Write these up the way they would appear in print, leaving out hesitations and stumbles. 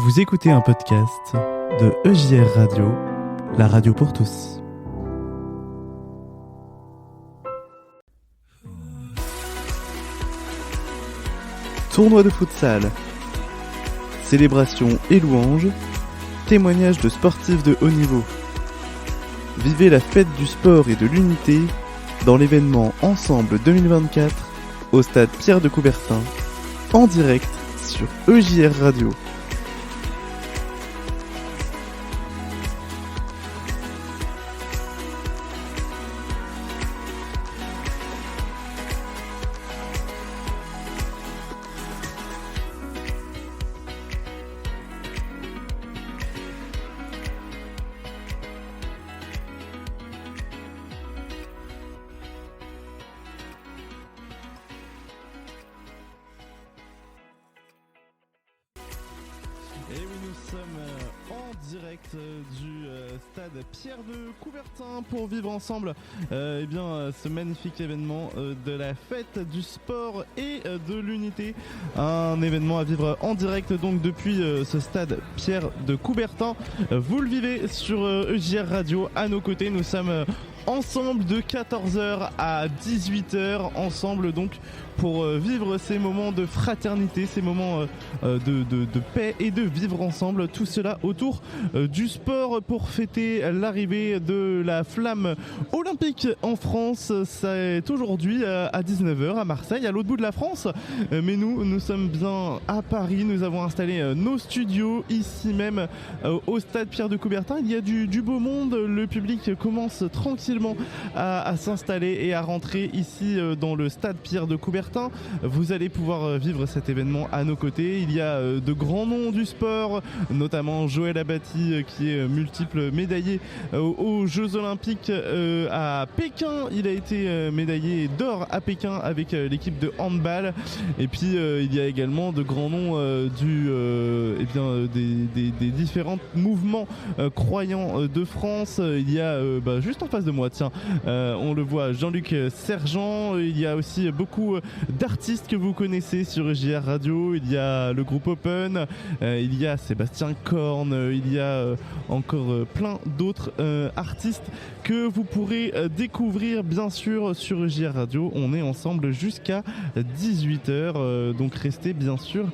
Vous écoutez un podcast de EJR Radio, la radio pour tous. Tournoi de futsal, célébration et louanges, témoignages de sportifs de haut niveau. Vivez la fête du sport et de l'unité dans l'événement Ensemble 2024 au stade Pierre de Coubertin, en direct sur EJR Radio. Et oui, nous sommes en direct du stade Pierre de Coubertin pour vivre ensemble ce magnifique événement de la fête du sport et de l'unité. Un événement à vivre en direct donc depuis ce stade Pierre de Coubertin. Vous le vivez sur EJR Radio. À nos côtés, nous sommes ensemble de 14h à 18h, ensemble donc pour vivre ces moments de fraternité, ces moments de paix et de vivre ensemble, tout cela autour du sport pour fêter l'arrivée de la flamme olympique en France. C'est aujourd'hui à 19h à Marseille, à l'autre bout de la France, mais nous sommes bien à Paris. Nous avons installé nos studios ici même au stade Pierre de Coubertin. Il y a du beau monde, le public commence tranquillement à s'installer et à rentrer ici dans le stade Pierre de Coubertin. Vous allez pouvoir vivre cet événement à nos côtés. Il y a de grands noms du sport, notamment Joël Abati qui est multiple médaillé aux Jeux Olympiques à Pékin. Il a été médaillé d'or à Pékin avec l'équipe de handball. Et puis il y a également de grands noms des différents mouvements croyants de France. Il y a juste en face de moi, tiens, on le voit, Jean-Luc Sergent. Il y a aussi beaucoup d'artistes que vous connaissez sur EJR Radio. Il y a le groupe Open, il y a Sébastien Korn, il y a encore plein d'autres artistes que vous pourrez découvrir bien sûr sur EJR Radio. On est ensemble jusqu'à 18h, donc restez bien sûr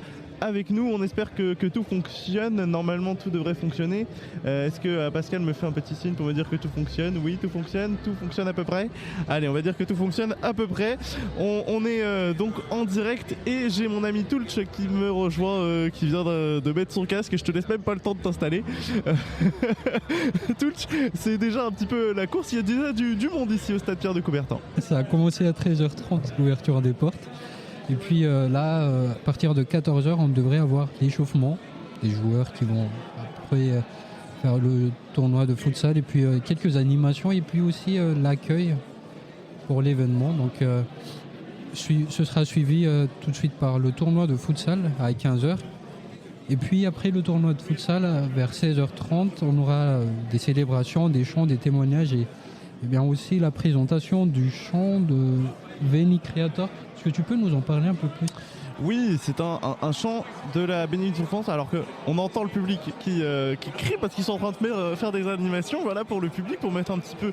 avec nous. On espère que tout fonctionne. Normalement tout devrait fonctionner. Est-ce que Pascal me fait un petit signe pour me dire que tout fonctionne? Oui, tout fonctionne à peu près. Allez, on va dire que tout fonctionne à peu près. On est donc en direct et j'ai mon ami Tulch qui me rejoint, qui vient de mettre son casque et je te laisse même pas le temps de t'installer. Tulch, c'est déjà un petit peu la course. Il y a déjà du monde ici au stade Pierre de Coubertin. Ça a commencé à 13h30 l'ouverture des portes. Et puis à partir de 14h, on devrait avoir l'échauffement des joueurs qui vont après faire le tournoi de futsal et puis quelques animations et puis aussi l'accueil pour l'événement. Donc ce sera suivi tout de suite par le tournoi de futsal à 15h. Et puis après le tournoi de futsal, vers 16h30, on aura des célébrations, des chants, des témoignages et bien aussi la présentation du chant de Veni Creator. Est-ce que tu peux nous en parler un peu plus ? Oui, c'est un chant de la bénédiction France, alors qu'on entend le public qui crie parce qu'ils sont en train de faire des animations, voilà, pour le public, pour mettre un petit peu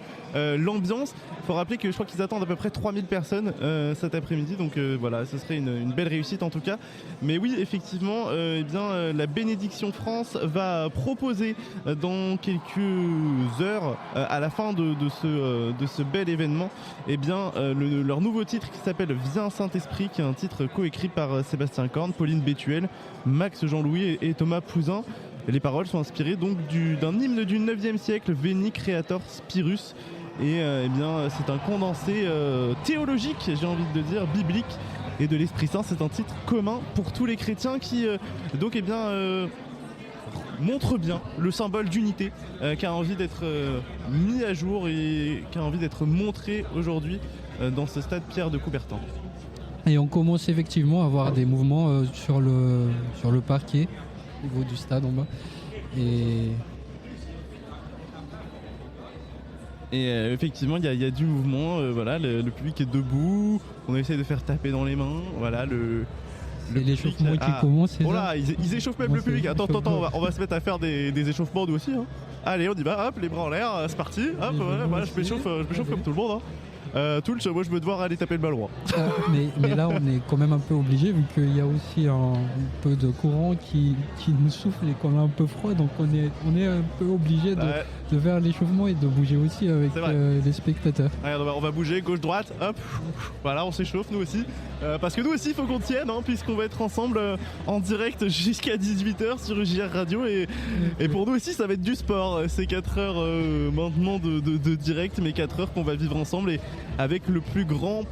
l'ambiance. Il faut rappeler que je crois qu'ils attendent à peu près 3000 personnes cet après-midi, donc voilà, ce serait une belle réussite en tout cas. Mais oui, effectivement, la bénédiction France va proposer dans quelques heures, à la fin de ce bel événement, leur nouveau titre qui s'appelle Viens Saint-Esprit, qui est un titre coécrit par Sébastien Korn, Pauline Bétuel, Max Jean-Louis et Thomas Pouzin. Les paroles sont inspirées donc d'un hymne du 9e siècle, Veni Creator Spirus. Et c'est un condensé théologique, j'ai envie de dire, biblique et de l'Esprit Saint. C'est un titre commun pour tous les chrétiens qui montre bien le symbole d'unité qui a envie d'être mis à jour et qui a envie d'être montré aujourd'hui dans ce stade Pierre de Coubertin. Et on commence effectivement à avoir des mouvements sur le parquet, au niveau du stade en bas. Et effectivement, il y a du mouvement. Le public est debout. On essaie de faire taper dans les mains. Voilà, C'est l'échauffement qui commence. Oh là, ils échauffent même le public. Attends, on va se mettre à faire des échauffements nous aussi. Hein. Allez, on y va, hop, les bras en l'air, c'est parti. Hop, voilà, je m'échauffe comme tout le monde. Hein. Toulch, moi je vais devoir aller taper le ballon. Mais là, on est quand même un peu obligé, vu qu'il y a aussi un peu de courant qui nous souffle et qu'on a un peu froid, donc on est un peu obligé de faire l'échauffement et de bouger aussi avec les spectateurs. Regarde, on va bouger gauche-droite, hop, voilà, on s'échauffe nous aussi. Parce que nous aussi, il faut qu'on tienne, hein, puisqu'on va être ensemble en direct jusqu'à 18h sur JR Radio. Et pour nous aussi, ça va être du sport. C'est 4 heures maintenant de direct, mais 4 heures qu'on va vivre ensemble et avec le plus grand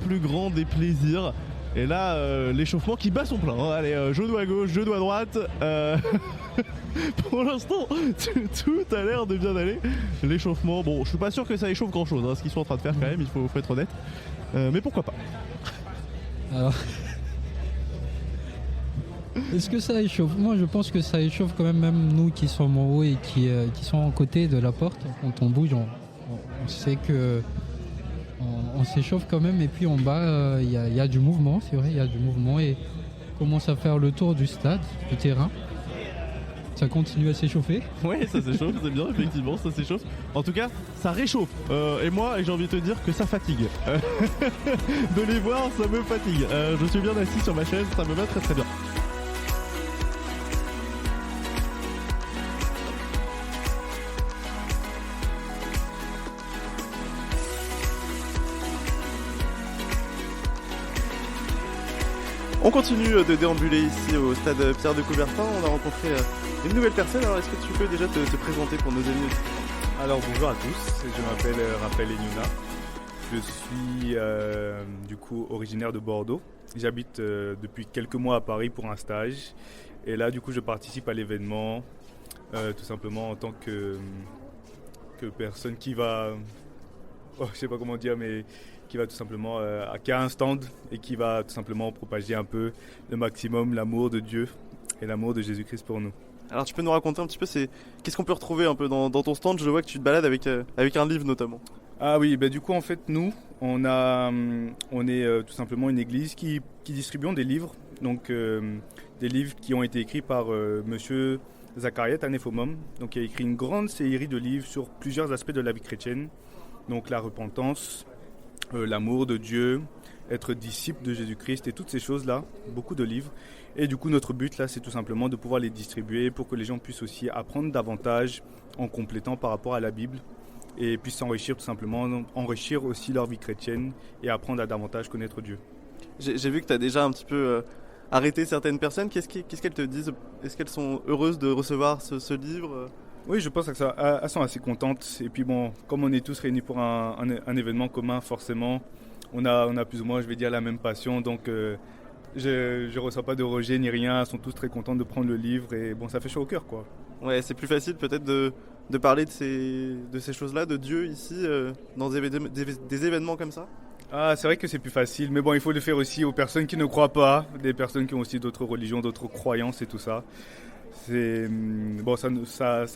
des plaisirs. Et là, l'échauffement qui bat son plein. Hein. Allez, genou à gauche, genou à droite. Pour l'instant, tout a l'air de bien aller. L'échauffement, bon, je suis pas sûr que ça échauffe grand chose, hein, ce qu'ils sont en train de faire quand même, il faut être honnête. Mais pourquoi pas. Alors, est-ce que ça échauffe? Moi, je pense que ça échauffe quand même nous qui sommes en haut et qui sont en côté de la porte. Quand on bouge, on sait que on s'échauffe quand même. Et puis en bas, il y a du mouvement, c'est vrai, il y a du mouvement et on commence à faire le tour du stade, du terrain. Ça continue à s'échauffer. Oui, ça s'échauffe, c'est bien, effectivement, ça s'échauffe. En tout cas, ça réchauffe. Et moi, j'ai envie de te dire que ça fatigue. De les voir, ça me fatigue. Je suis bien assis sur ma chaise, ça me va très très bien. On continue de déambuler ici au stade Pierre de Coubertin. On a rencontré une nouvelle personne. Alors, est-ce que tu peux déjà te présenter pour nos amis? Alors, bonjour à tous. Je m'appelle Raphaël Enuna. Je suis du coup originaire de Bordeaux. J'habite depuis quelques mois à Paris pour un stage. Et là, du coup, je participe à l'événement tout simplement en tant que personne qui va... Oh, je sais pas comment dire, mais qui va tout simplement qui a un stand et qui va tout simplement propager un peu le maximum l'amour de Dieu et l'amour de Jésus-Christ pour nous. Alors tu peux nous raconter un petit peu qu'est-ce qu'on peut retrouver un peu dans ton stand? Je vois que tu te balades avec un livre notamment. Ah oui, du coup en fait nous on est tout simplement une église qui distribuons des livres, donc des livres qui ont été écrits par monsieur Zachariah Tanefomom. Donc il a écrit une grande série de livres sur plusieurs aspects de la vie chrétienne, donc la repentance, l'amour de Dieu, être disciple de Jésus-Christ et toutes ces choses-là, beaucoup de livres. Et du coup, notre but là, c'est tout simplement de pouvoir les distribuer pour que les gens puissent aussi apprendre davantage en complétant par rapport à la Bible et puissent s'enrichir tout simplement, enrichir aussi leur vie chrétienne et apprendre à davantage connaître Dieu. J'ai vu que tu as déjà un petit peu arrêté certaines personnes. Qu'est-ce qu'elles te disent? Est-ce qu'elles sont heureuses de recevoir ce livre? Oui, je pense qu'elles sont assez contentes. Et puis bon, comme on est tous réunis pour un événement commun, forcément, on a plus ou moins, je vais dire, la même passion. Donc je ne reçois pas de rejet ni rien. Elles sont tous très contentes de prendre le livre. Et bon, ça fait chaud au cœur, quoi. Ouais, c'est plus facile peut-être de parler de ces choses-là, de Dieu ici, dans des événements comme ça. Ah, c'est vrai que c'est plus facile. Mais bon, il faut le faire aussi aux personnes qui ne croient pas, des personnes qui ont aussi d'autres religions, d'autres croyances et tout ça. Bon, ça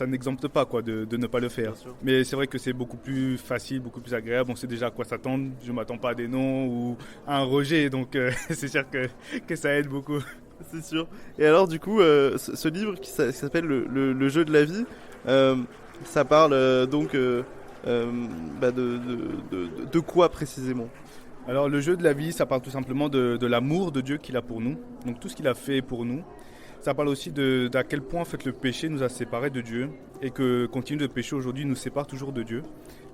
n'exempte pas quoi, de ne pas le faire. Mais c'est vrai que c'est beaucoup plus facile, beaucoup plus agréable. On sait déjà à quoi s'attendre. Je ne m'attends pas à des noms ou à un rejet. Donc c'est sûr que ça aide beaucoup. C'est sûr. Et alors du coup, ce livre qui s'appelle le jeu de la vie, ça parle donc de quoi précisément? Alors le jeu de la vie, ça parle tout simplement de l'amour de Dieu qu'il a pour nous. Donc tout ce qu'il a fait pour nous. Ça parle aussi d'à quel point en fait, le péché nous a séparés de Dieu et que continuer de pécher aujourd'hui nous sépare toujours de Dieu.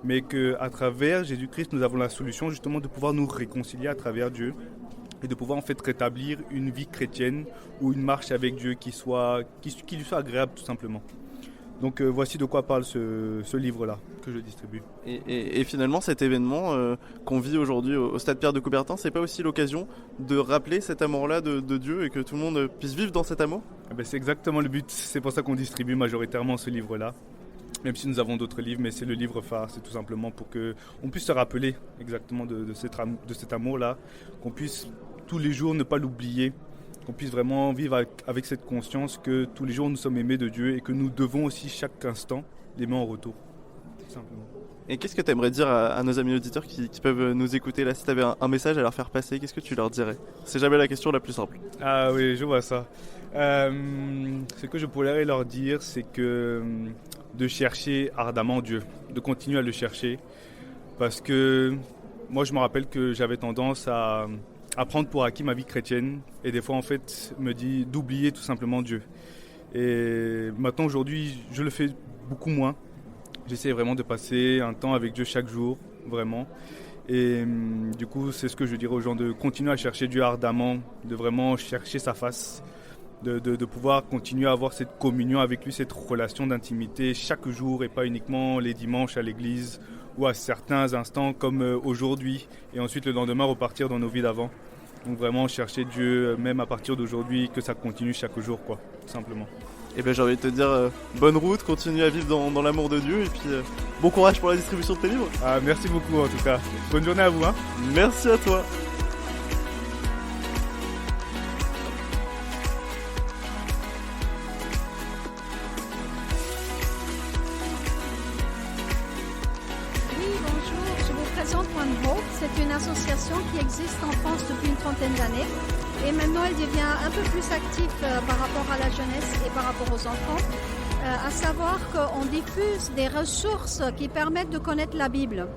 Mais qu'à travers Jésus-Christ, nous avons la solution justement de pouvoir nous réconcilier à travers Dieu et de pouvoir en fait rétablir une vie chrétienne ou une marche avec Dieu qui lui soit agréable tout simplement. Donc voici de quoi parle ce livre-là que je distribue. Et finalement, cet événement qu'on vit aujourd'hui au stade Pierre de Coubertin, c'est pas aussi l'occasion de rappeler cet amour-là de Dieu et que tout le monde puisse vivre dans cet amour? C'est exactement le but. C'est pour ça qu'on distribue majoritairement ce livre-là. Même si nous avons d'autres livres, mais c'est le livre phare. C'est tout simplement pour qu'on puisse se rappeler exactement de cet amour-là, qu'on puisse tous les jours ne pas l'oublier, qu'on puisse vraiment vivre avec cette conscience que tous les jours nous sommes aimés de Dieu et que nous devons aussi chaque instant l'aimer en retour, tout simplement. Et qu'est-ce que tu aimerais dire à nos amis auditeurs qui peuvent nous écouter là? Si tu avais un message à leur faire passer, qu'est-ce que tu leur dirais? C'est jamais la question la plus simple. Ah oui, je vois ça. Ce que je pourrais leur dire, c'est que de chercher ardemment Dieu, de continuer à le chercher. Parce que moi, je me rappelle que j'avais tendance à prendre pour acquis ma vie chrétienne et des fois, en fait, me dit d'oublier tout simplement Dieu. Et maintenant, aujourd'hui, je le fais beaucoup moins. J'essaie vraiment de passer un temps avec Dieu chaque jour, vraiment. Et du coup, c'est ce que je dirais aux gens, de continuer à chercher Dieu ardemment, de vraiment chercher sa face, de pouvoir continuer à avoir cette communion avec lui, cette relation d'intimité chaque jour et pas uniquement les dimanches à l'église ou à certains instants comme aujourd'hui et ensuite le lendemain repartir dans nos vies d'avant. Donc vraiment chercher Dieu même à partir d'aujourd'hui, que ça continue chaque jour, quoi, tout simplement. Et bien j'ai envie de te dire bonne route, continue à vivre dans l'amour de Dieu et puis bon courage pour la distribution de tes livres. Ah, merci beaucoup en tout cas. Bonne journée à vous. Hein. Merci à toi. One Hope, c'est une association qui existe en France depuis une trentaine d'années et maintenant elle devient un peu plus active par rapport à la jeunesse et par rapport aux enfants. À savoir qu'on diffuse des ressources qui permettent de connaître la Bible.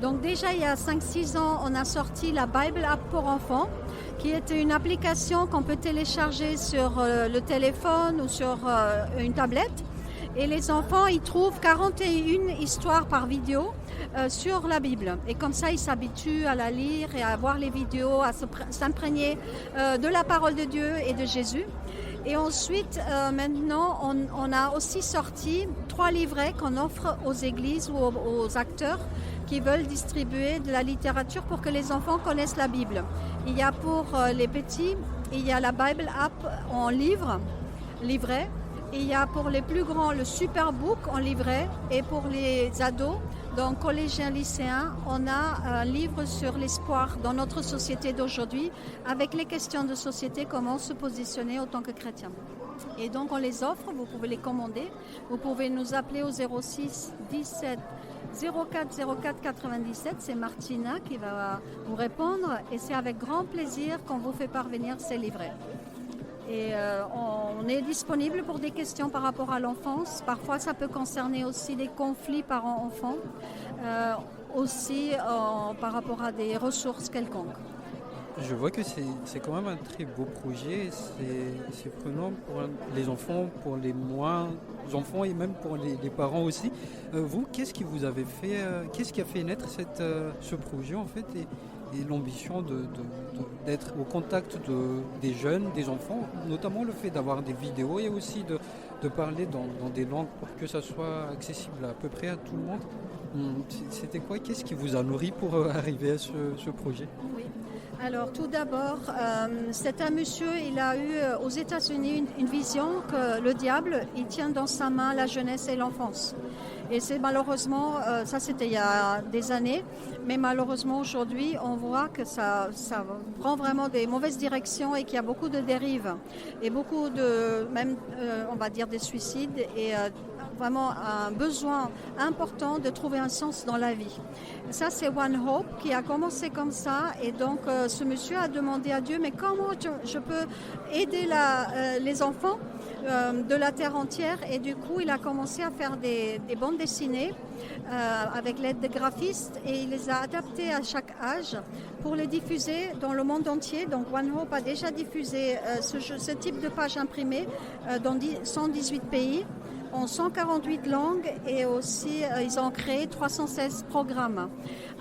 Donc déjà il y a 5-6 ans, on a sorti la Bible App pour enfants, qui était une application qu'on peut télécharger sur le téléphone ou sur une tablette. Et les enfants, ils trouvent 41 histoires par vidéo sur la Bible. Et comme ça, ils s'habituent à la lire et à voir les vidéos, à s'imprégner de la parole de Dieu et de Jésus. Et ensuite, maintenant, on a aussi sorti 3 livrets qu'on offre aux églises ou aux acteurs qui veulent distribuer de la littérature pour que les enfants connaissent la Bible. Il y a pour les petits, il y a la Bible App en livret. Il y a pour les plus grands le Superbook en livret et pour les ados, donc collégiens, lycéens, on a un livre sur l'espoir dans notre société d'aujourd'hui avec les questions de société, comment se positionner en tant que chrétien. Et donc on les offre, vous pouvez les commander, vous pouvez nous appeler au 06 17 04 04 97, c'est Martina qui va vous répondre et c'est avec grand plaisir qu'on vous fait parvenir ces livrets. Et on est disponible pour des questions par rapport à l'enfance. Parfois, ça peut concerner aussi des conflits parents-enfants, aussi par rapport à des ressources quelconques. Je vois que c'est quand même un très beau projet. C'est prenant pour les enfants, pour les moins enfants et même pour les parents aussi. Vous, qu'est-ce qui vous avez fait, qu'est-ce qui a fait naître ce projet en fait et l'ambition d'être au contact des jeunes, des enfants, notamment le fait d'avoir des vidéos et aussi de parler dans des langues pour que ça soit accessible à peu près à tout le monde. C'était quoi? Qu'est-ce qui vous a nourri pour arriver à ce projet? Oui. Alors tout d'abord, c'est un monsieur, il a eu aux États-Unis une vision que le diable, il tient dans sa main la jeunesse et l'enfance. Et c'est malheureusement, ça c'était il y a des années, mais malheureusement aujourd'hui on voit que ça prend vraiment des mauvaises directions et qu'il y a beaucoup de dérives et beaucoup de, même on va dire des suicides et vraiment un besoin important de trouver un sens dans la vie. Ça c'est One Hope qui a commencé comme ça et donc ce monsieur a demandé à Dieu mais comment je peux aider les enfants de la terre entière et du coup il a commencé à faire des bandes dessinées avec l'aide de graphistes et il les a adaptées à chaque âge pour les diffuser dans le monde entier. Donc One Hope a déjà diffusé ce type de page imprimée dans 118 pays en 148 langues et aussi ils ont créé 316 programmes.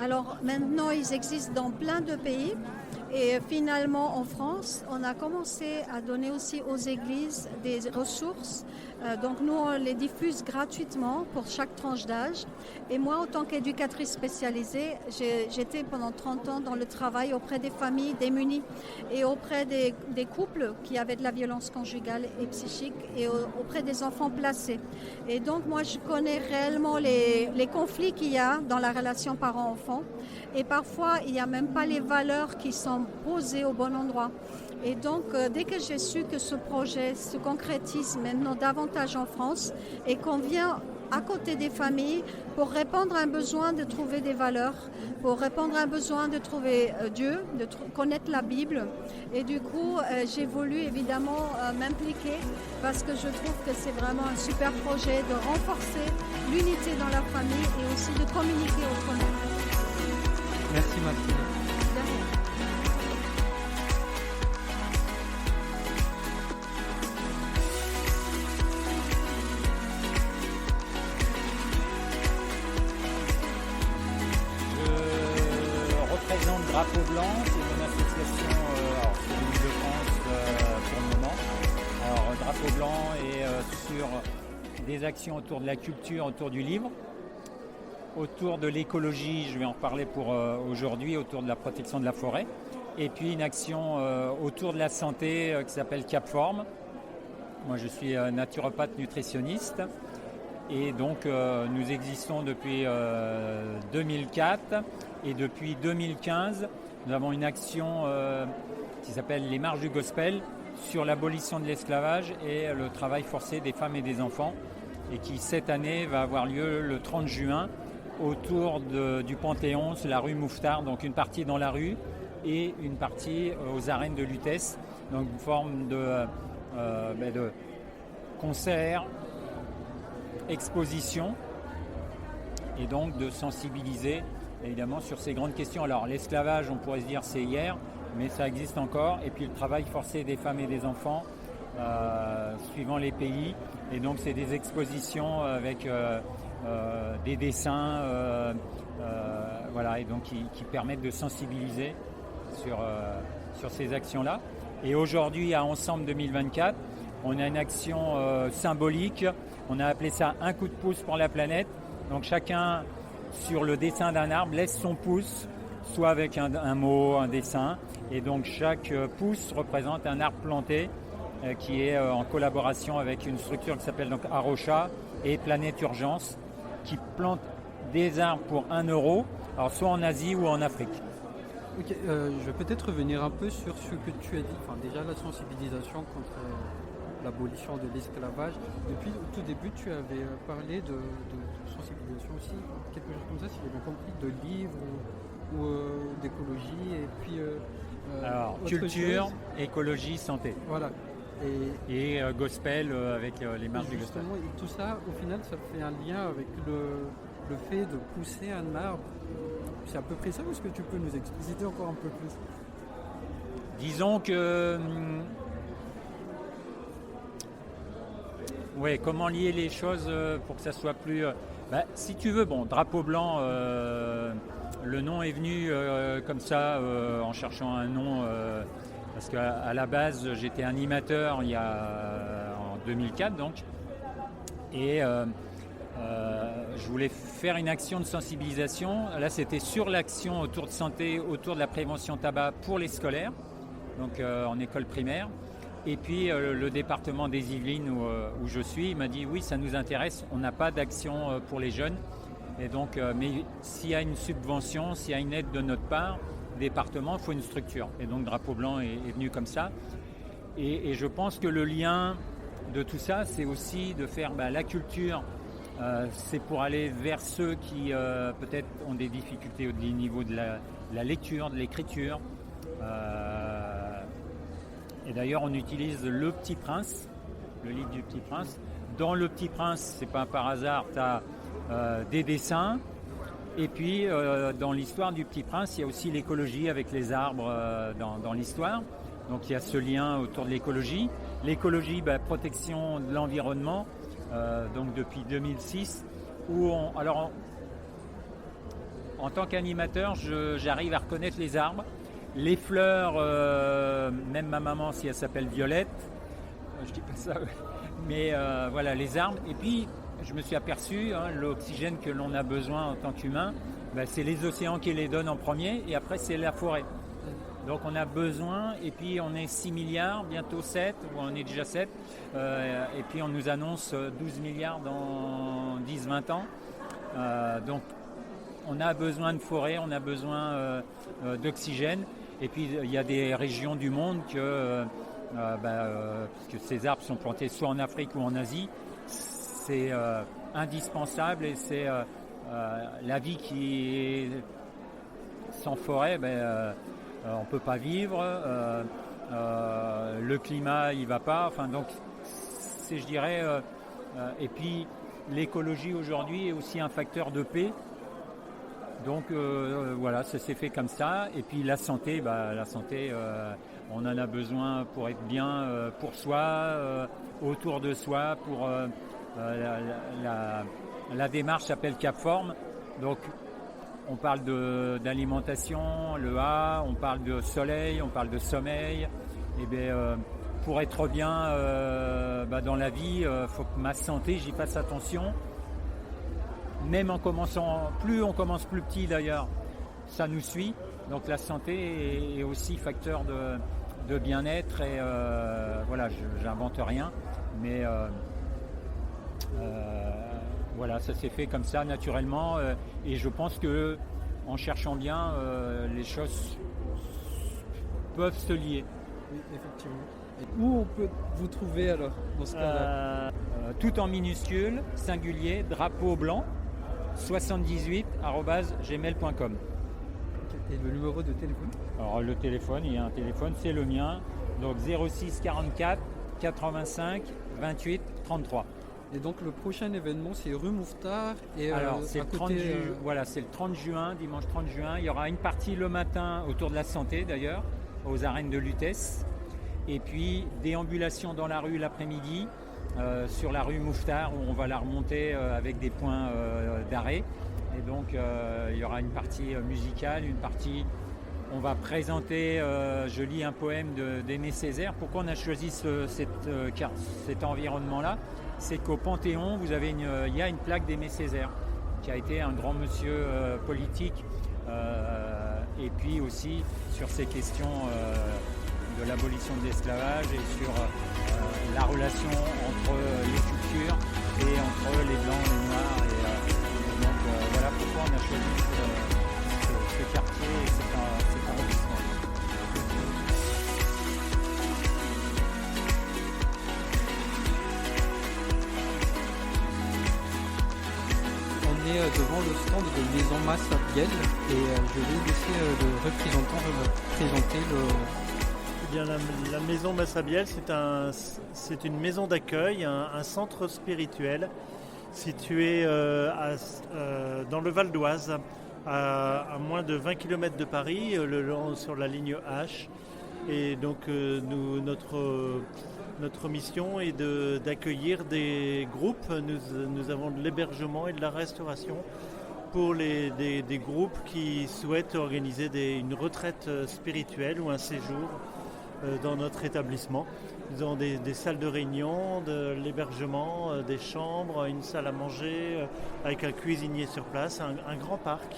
Alors maintenant ils existent dans plein de pays. Et finalement, en France, on a commencé à donner aussi aux églises des ressources. Donc nous, on les diffuse gratuitement pour chaque tranche d'âge. Et moi, en tant qu'éducatrice spécialisée, j'étais pendant 30 ans dans le travail auprès des familles démunies et auprès des couples qui avaient de la violence conjugale et psychique et auprès des enfants placés. Et donc moi, je connais réellement les conflits qu'il y a dans la relation parent-enfant. Et parfois, il n'y a même pas les valeurs qui sont posées au bon endroit. Et donc, dès que j'ai su que ce projet se concrétise maintenant davantage en France et qu'on vient à côté des familles pour répondre à un besoin de trouver des valeurs, pour répondre à un besoin de trouver Dieu, de connaître la Bible. Et du coup, j'ai voulu évidemment m'impliquer parce que je trouve que c'est vraiment un super projet de renforcer l'unité dans la famille et aussi de communiquer autrement. Merci Martine. De rien. Drapeau Blanc, c'est une association sur l'île de France pour le moment. Alors Drapeau Blanc est sur des actions autour de la culture, autour du livre, autour de l'écologie, je vais en reparler pour aujourd'hui, autour de la protection de la forêt, et puis une action autour de la santé qui s'appelle Capform. Moi je suis naturopathe nutritionniste et donc nous existons depuis 2004. Et depuis 2015, nous avons une action qui s'appelle les marches du gospel sur l'abolition de l'esclavage et le travail forcé des femmes et des enfants et qui cette année va avoir lieu le 30 juin autour du Panthéon, sur la rue Mouffetard, donc une partie dans la rue et une partie aux arènes de Lutèce, donc une forme de concert, exposition et donc de sensibiliser évidemment sur ces grandes questions. Alors l'esclavage, on pourrait se dire c'est hier, mais ça existe encore. Et puis le travail forcé des femmes et des enfants, suivant les pays. Et donc c'est des expositions avec des dessins, voilà, et donc qui permettent de sensibiliser sur ces actions-là. Et aujourd'hui, à Ensemble 2024, on a une action symbolique. On a appelé ça un coup de pouce pour la planète. Donc chacun sur le dessin d'un arbre laisse son pouce, soit avec un mot, un dessin, et donc chaque pouce représente un arbre planté qui est en collaboration avec une structure qui s'appelle donc Arocha et Planète Urgence, qui plante des arbres pour 1 €, alors soit en Asie ou en Afrique. Ok, je vais peut-être revenir un peu sur ce que tu as dit, enfin, déjà la sensibilisation contre l'abolition de l'esclavage. Depuis au tout début, tu avais parlé de sensibilisation aussi, quelque chose comme ça, si j'ai bien compris, de livres ou d'écologie, et puis... alors, culture, écologie, santé. Voilà. Et gospel avec les marches du gospel. Et tout ça, au final, ça fait un lien avec le fait de pousser un arbre. C'est à peu près ça, ou est-ce que tu peux nous expliciter encore un peu plus ? Disons que... oui, comment lier les choses pour que ça soit plus... si tu veux, bon, Drapeau Blanc, le nom est venu comme ça, en cherchant un nom, parce qu'à la base, j'étais animateur en 2004, donc, et je voulais faire une action de sensibilisation. Là, c'était sur l'action autour de santé, autour de la prévention tabac pour les scolaires, donc en école primaire. Et puis le département des Yvelines où je suis, il m'a dit oui, ça nous intéresse, on n'a pas d'action pour les jeunes. Et donc, mais s'il y a une subvention, s'il y a une aide de notre part, département, il faut une structure. Et donc Drapeau Blanc est venu comme ça. Et je pense que le lien de tout ça, c'est aussi de faire la culture, c'est pour aller vers ceux qui peut-être ont des difficultés au niveau de la lecture, de l'écriture. Et d'ailleurs, on utilise Le Petit Prince, le livre du Petit Prince. Dans Le Petit Prince, c'est pas par hasard, tu as des dessins. Et puis, dans l'histoire du Petit Prince, il y a aussi l'écologie avec les arbres dans l'histoire. Donc, il y a ce lien autour de l'écologie. L'écologie, protection de l'environnement, donc depuis 2006, où en tant qu'animateur, j'arrive à reconnaître les arbres. Les fleurs, même ma maman, si elle s'appelle Violette, je dis pas ça, mais voilà, les arbres. Et puis, je me suis aperçu, l'oxygène que l'on a besoin en tant qu'humain, c'est les océans qui les donnent en premier, et après, c'est la forêt. Donc, on a besoin, et puis on est 6 milliards, bientôt 7, ou on est déjà 7, et puis on nous annonce 12 milliards dans 10-20 ans. Donc, on a besoin de forêt, on a besoin d'oxygène. Et puis, il y a des régions du monde puisque ces arbres sont plantés soit en Afrique ou en Asie, c'est indispensable et c'est la vie qui est sans forêt, on peut pas vivre. Le climat, il va pas. Enfin, donc, c'est, je dirais, et puis l'écologie aujourd'hui est aussi un facteur de paix. Donc voilà, ça s'est fait comme ça. Et puis la santé, on en a besoin pour être bien pour soi, autour de soi, pour la démarche s'appelle Capform. Donc on parle d'alimentation, le A, on parle de soleil, on parle de sommeil. Et bien pour être bien dans la vie, faut que ma santé, j'y fasse attention. Même en commençant, plus on commence plus petit d'ailleurs, ça nous suit. Donc la santé est aussi facteur de bien-être et voilà, j'invente rien, mais voilà, ça s'est fait comme ça naturellement et je pense que en cherchant bien, les choses peuvent se lier. Oui, effectivement. Et où on peut vous trouver alors dans ce cas-là Tout en minuscule, singulier, drapeau blanc, 78@gmail.com. Et le numéro de téléphone? Alors le téléphone, il y a un téléphone, c'est le mien, donc 06 44 85 28 33. Et donc le prochain événement c'est rue Mouffetard et alors c'est le 30 voilà, c'est le 30 juin, dimanche 30 juin. Il y aura une partie le matin autour de la santé d'ailleurs, aux arènes de Lutèce. Et puis déambulation dans la rue l'après-midi sur la rue Mouffetard où on va la remonter avec des points d'arrêt. Et donc il y aura une partie musicale, une partie. On va présenter, je lis un poème d'Aimé Césaire. Pourquoi on a choisi cet environnement-là? C'est qu'au Panthéon, il y a une plaque d'Aimé Césaire, qui a été un grand monsieur politique, et puis aussi sur ces questions de l'abolition de l'esclavage et sur la relation entre les cultures et entre les blancs, les noirs. Et donc voilà pourquoi on a choisi ce quartier et cet arrondissement. On est devant le stand de Maison Massabielle et je vais laisser le représentant présenter le... Eh bien, la Maison Massabielle, c'est une maison d'accueil, un centre spirituel situé dans le Val d'Oise, à moins de 20 km de Paris, sur la ligne H. Et donc notre mission est d'accueillir des groupes. Nous avons de l'hébergement et de la restauration pour des groupes qui souhaitent organiser une retraite spirituelle ou un séjour dans notre établissement. Nous avons des salles de réunion, de l'hébergement, des chambres, une salle à manger avec un cuisinier sur place, un grand parc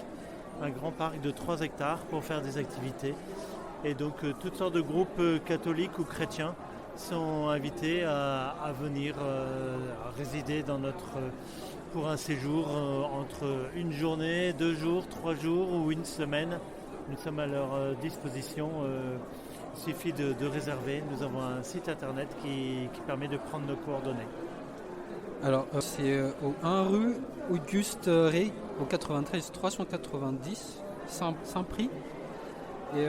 de 3 hectares pour faire des activités. Et donc toutes sortes de groupes catholiques ou chrétiens sont invités à venir résider pour un séjour entre une journée, 2 jours, 3 jours ou une semaine. Nous sommes à leur disposition. Il suffit de réserver. Nous avons un site internet qui permet de prendre nos coordonnées. Alors, c'est au 1 rue Auguste Rey, au 93 390, Saint-Prix. Et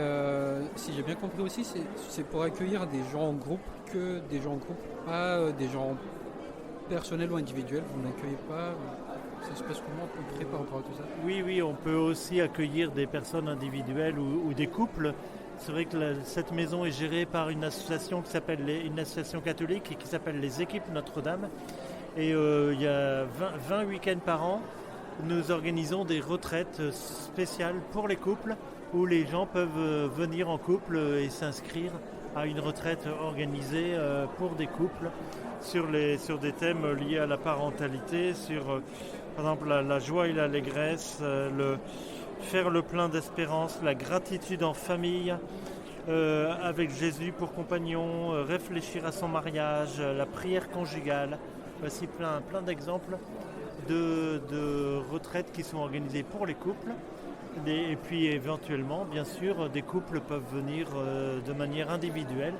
si j'ai bien compris aussi, c'est pour accueillir des gens en groupe, pas des gens personnels ou individuels. Vous n'accueillez pas. Ça se passe comment à peu près par rapport à tout ça? Oui, on peut aussi accueillir des personnes individuelles ou des couples. C'est vrai que cette maison est gérée par une association une association catholique qui s'appelle les Équipes Notre-Dame. Et il y a 20 week-ends par an, nous organisons des retraites spéciales pour les couples où les gens peuvent venir en couple et s'inscrire à une retraite organisée pour des couples sur des thèmes liés à la parentalité, sur par exemple la joie et l'allégresse, faire le plein d'espérance, la gratitude en famille, avec Jésus pour compagnon, réfléchir à son mariage, la prière conjugale. Voici plein d'exemples de retraites qui sont organisées pour les couples. Et puis éventuellement, bien sûr, des couples peuvent venir de manière individuelle.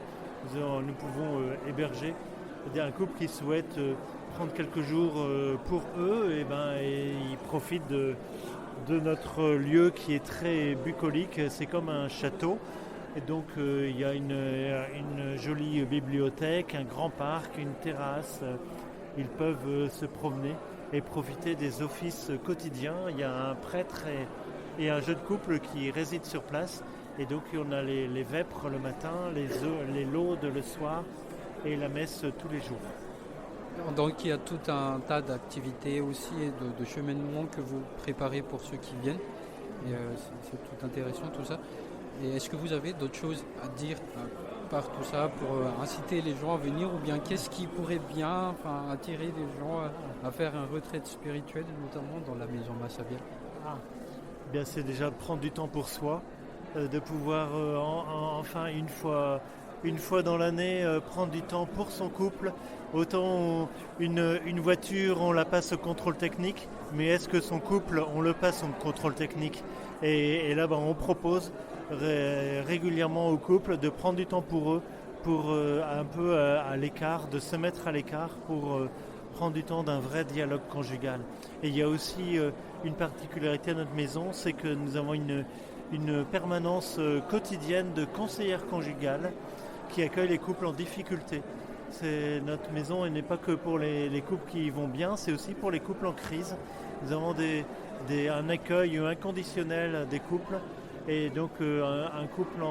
Nous pouvons héberger un couple qui souhaite prendre quelques jours pour eux, et ils profitent de notre lieu qui est très bucolique. C'est comme un château. Et donc il y a une jolie bibliothèque, un grand parc, une terrasse. Ils peuvent se promener et profiter des offices quotidiens. Il y a un prêtre et un jeune couple qui résident sur place. Et donc on a les vêpres le matin, les laudes le soir et la messe tous les jours. Donc il y a tout un tas d'activités aussi et de cheminements que vous préparez pour ceux qui viennent. Et c'est tout intéressant tout ça. Et est-ce que vous avez d'autres choses à dire par tout ça pour inciter les gens à venir, ou bien qu'est-ce qui pourrait bien attirer les gens à faire un retraite spirituel, notamment dans la maison Massabielle? Bien, c'est déjà de prendre du temps pour soi, de pouvoir enfin une fois dans l'année prendre du temps pour son couple. Autant une voiture, on la passe au contrôle technique, mais est-ce que son couple, on le passe au contrôle technique? Et là, on propose régulièrement au couple de prendre du temps pour eux, pour un peu à l'écart, de se mettre à l'écart pour prendre du temps d'un vrai dialogue conjugal. Et il y a aussi une particularité à notre maison, c'est que nous avons une permanence quotidienne de conseillères conjugales qui accueillent les couples en difficulté. Notre maison n'est pas que pour les couples qui vont bien, c'est aussi pour les couples en crise. Nous avons un accueil inconditionnel des couples. Et donc un couple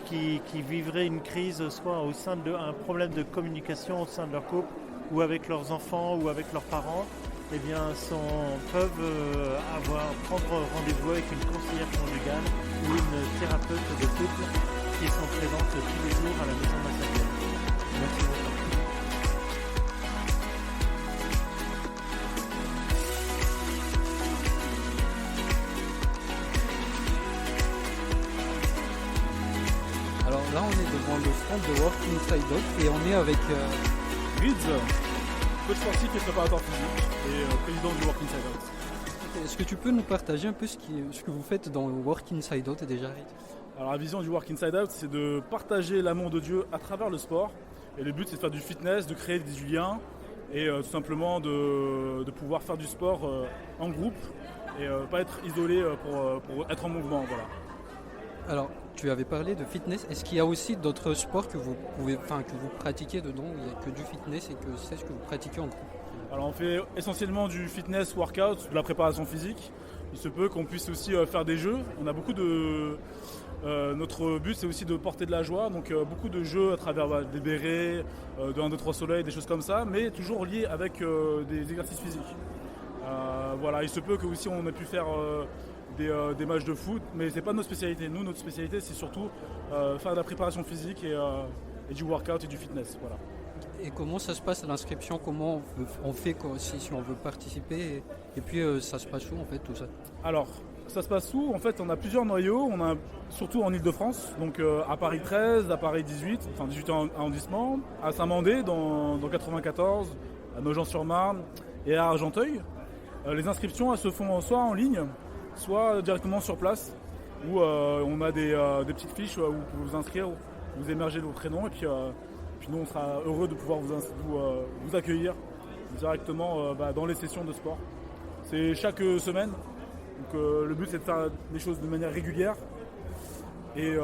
qui vivrait une crise, soit au sein d'un problème de communication au sein de leur couple, ou avec leurs enfants, ou avec leurs parents, peuvent prendre rendez-vous avec une conseillère conjugale ou une thérapeute de couple qui sont présentes tous les jours à la maison Massabielle. Merci beaucoup. Alors là, on est devant le stand de Work Inside Out et on est avec Rids, coach sportif et préparateur physique et président du Work Inside Out. Est-ce que tu peux nous partager un peu ce que vous faites dans le Work Inside Out déjà, Rids? Alors la vision du Work Inside Out, c'est de partager l'amour de Dieu à travers le sport. Et le but, c'est de faire du fitness, de créer des liens et tout simplement de pouvoir faire du sport en groupe et pas être isolé pour être en mouvement. Voilà. Alors, tu avais parlé de fitness. Est-ce qu'il y a aussi d'autres sports que vous pratiquez dedans, où il n'y a que du fitness et que c'est ce que vous pratiquez en groupe? Alors on fait essentiellement du fitness workout, de la préparation physique. Il se peut qu'on puisse aussi faire des jeux. On a beaucoup de... notre but, c'est aussi de porter de la joie, donc beaucoup de jeux à travers des bérets, de 1, 2, 3 soleils, des choses comme ça, mais toujours liés avec des exercices physiques. Voilà, il se peut que aussi on ait pu faire des matchs de foot, mais c'est pas notre spécialité. Nous, notre spécialité, c'est surtout faire de la préparation physique et du workout et du fitness. Voilà. Et comment ça se passe l'inscription? Comment on fait si on veut participer? Et puis ça se passe où en fait tout ça? Alors, ça se passe où? En fait, on a plusieurs noyaux. On a surtout en Ile-de-France, donc à Paris 13, à Paris 18, enfin 18 arrondissement, à Saint-Mandé dans 94, à Nogent-sur-Marne et à Argenteuil. Les inscriptions, elles se font soit en ligne, soit directement sur place, où on a des petites fiches où vous pouvez vous inscrire, vous émergez vos prénoms, et puis nous, on sera heureux de pouvoir vous accueillir directement dans les sessions de sport. C'est chaque semaine. Donc le but, c'est de faire les choses de manière régulière. Et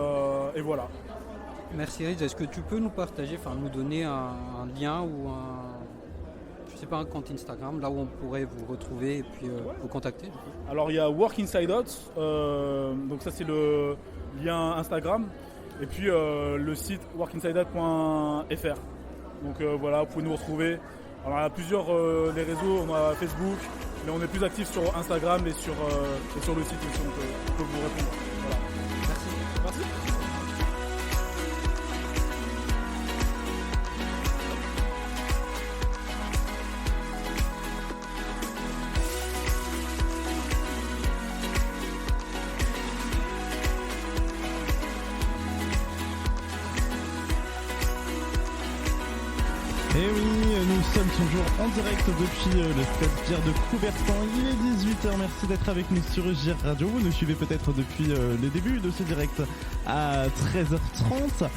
voilà. Merci Riz. Est-ce que tu peux nous partager, nous donner un lien ou un compte Instagram, là où on pourrait vous retrouver et puis vous contacter? Alors il y a Work Inside Out, donc ça c'est le lien Instagram. Et puis le site workinsideout.fr. Donc voilà, vous pouvez nous retrouver. Alors, on a plusieurs les réseaux, on a Facebook, mais on est plus actif sur Instagram et sur le site aussi, on peut vous répondre. Voilà. Merci. Et oui, nous sommes toujours en direct depuis le stade Pierre de Coubertin. Il est 18h, merci d'être avec nous sur EJR Radio. Vous nous suivez peut-être depuis le début de ce direct à 13h30.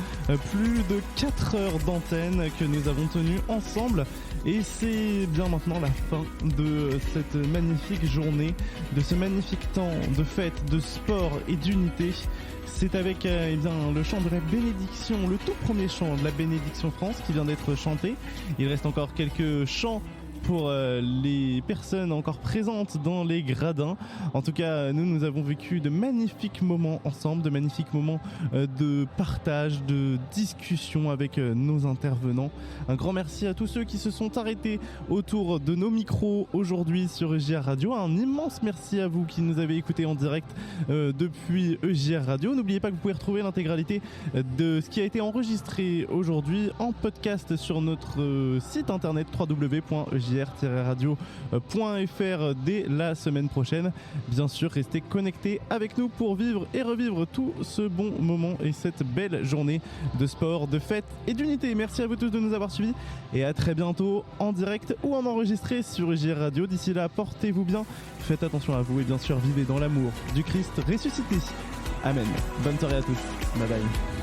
Plus de 4 heures d'antenne que nous avons tenues ensemble. Et c'est bien maintenant la fin de cette magnifique journée, de ce magnifique temps de fête, de sport et d'unité. C'est avec le chant de la bénédiction, le tout premier chant de la bénédiction France qui vient d'être chanté. Il reste encore quelques chants pour les personnes encore présentes dans les gradins. En tout cas, nous avons vécu de magnifiques moments ensemble, de magnifiques moments de partage, de discussion avec nos intervenants. Un grand merci à tous ceux qui se sont arrêtés autour de nos micros aujourd'hui sur EJR Radio. Un immense merci à vous qui nous avez écoutés en direct depuis EJR Radio. N'oubliez pas que vous pouvez retrouver l'intégralité de ce qui a été enregistré aujourd'hui en podcast sur notre site internet www.ejr-radio.fr dès la semaine prochaine. Bien sûr, restez connectés avec nous pour vivre et revivre tout ce bon moment et cette belle journée de sport, de fête et d'unité. Merci à vous tous de nous avoir suivis et à très bientôt en direct ou en enregistré sur EJR Radio. D'ici là, portez-vous bien, faites attention à vous et bien sûr, vivez dans l'amour du Christ ressuscité. Amen. Bonne soirée à tous. Bye bye.